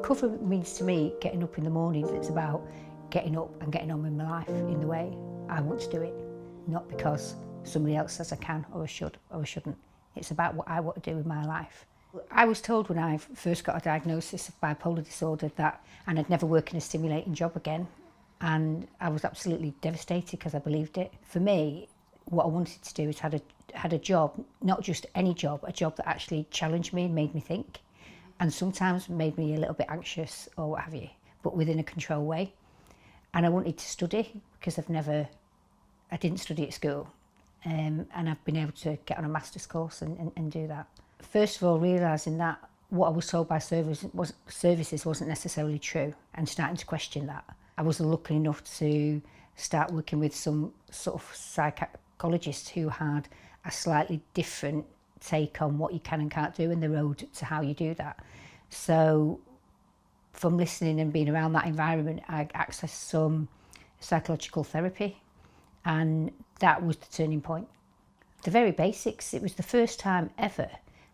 Recovery means to me getting up in the morning. It's about getting up and getting on with my life in the way I want to do it, not because somebody else says I can or I should or I shouldn't. It's about what I want to do with my life. I was told when I first got a diagnosis of bipolar disorder that, and I'd never work in a stimulating job again, and I was absolutely devastated because I believed it. For me, what I wanted to do is had a job, not just any job, a job that actually challenged me and made me think, and sometimes made me a little bit anxious or what have you, but within a controlled way. And I wanted to study because I didn't study at school, and I've been able to get on a master's course and do that. First of all, realising that what I was told by services wasn't necessarily true, and starting to question that. I was lucky enough to start working with some sort of psychologists who had a slightly different take on what you can and can't do and the road to how you do that. So from listening and being around that environment, I accessed some psychological therapy, and that was the turning point. The very basics. It was the first time ever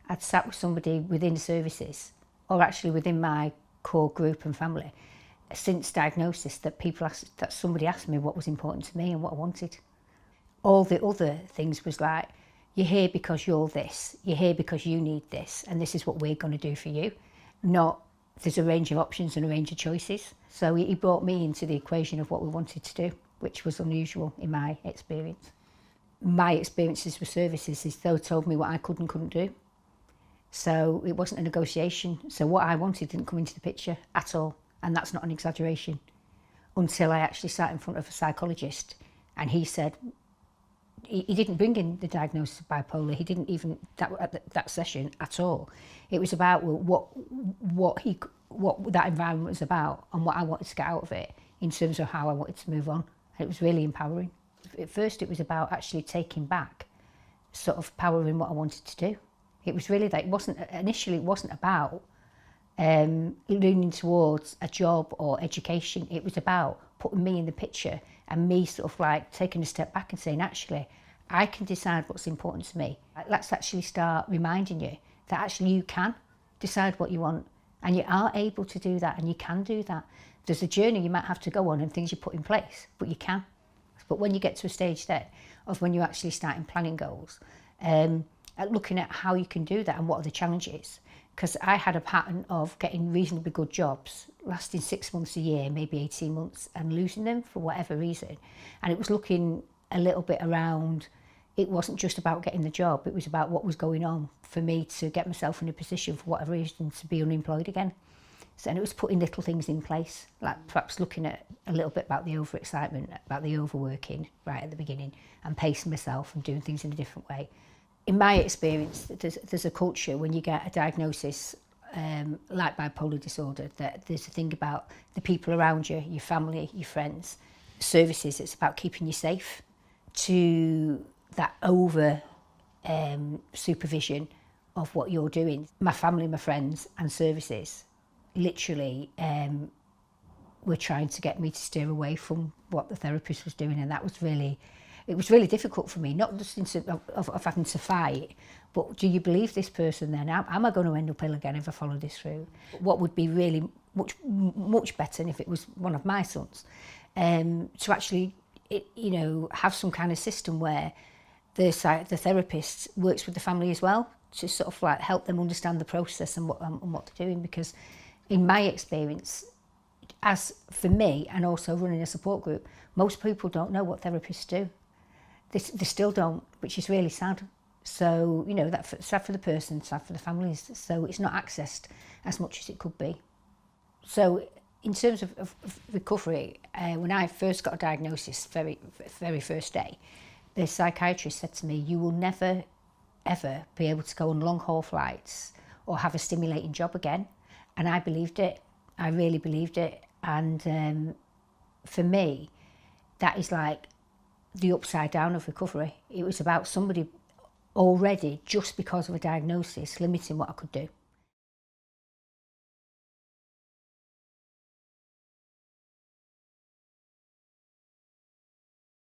I'd sat with somebody within services, or actually within my core group and family, since diagnosis, that somebody asked me what was important to me and what I wanted. All the other things was like, you're here because you're this, you're here because you need this, and this is what we're going to do for you. Not, there's a range of options and a range of choices. So he brought me into the equation of what we wanted to do, which was unusual in my experience. My experiences with services is they told me what I could and couldn't do. So it wasn't a negotiation. So what I wanted didn't come into the picture at all. And that's not an exaggeration. Until I actually sat in front of a psychologist and he said, he didn't bring in the diagnosis of bipolar. He didn't even, that session at all. It was about what that environment was about and what I wanted to get out of it in terms of how I wanted to move on. And it was really empowering. At first it was about actually taking back sort of power in what I wanted to do. It was really that initially it wasn't about leaning towards a job or education. It was about putting me in the picture and me sort of like taking a step back and saying, actually, I can decide what's important to me. Let's actually start reminding you that actually you can decide what you want, and you are able to do that, and you can do that. There's a journey you might have to go on and things you put in place, but you can. But when you get to a stage there of when you actually start planning goals, at looking at how you can do that and what are the challenges, because I had a pattern of getting reasonably good jobs, lasting 6 months, a year, maybe 18 months, and losing them for whatever reason. And it was looking a little bit around, it wasn't just about getting the job, it was about what was going on for me to get myself in a position for whatever reason to be unemployed again. So, and it was putting little things in place, like perhaps looking at a little bit about the overexcitement, about the overworking right at the beginning, and pacing myself and doing things in a different way. In my experience, there's a culture when you get a diagnosis like bipolar disorder, that there's a thing about the people around you, your family, your friends, services. It's about keeping you safe, to that over supervision of what you're doing. My family, my friends and services literally were trying to get me to steer away from what the therapist was doing, and that was really, it was really difficult for me, not just in terms of having to fight, but do you believe this person then? Am I going to end up ill again if I follow this through? What would be really much better if it was one of my sons, to actually, have some kind of system where the therapist works with the family as well, to sort of like help them understand the process and what they're doing. Because in my experience, as for me, and also running a support group, most people don't know what therapists do. They still don't, which is really sad. So, that's sad for the person, sad for the families. So it's not accessed as much as it could be. So in terms of recovery, when I first got a diagnosis, very first day, the psychiatrist said to me, you will never, ever be able to go on long haul flights or have a stimulating job again. And I believed it. I really believed it. And for me, that is like the upside down of recovery. It was about somebody already, just because of a diagnosis, limiting what I could do.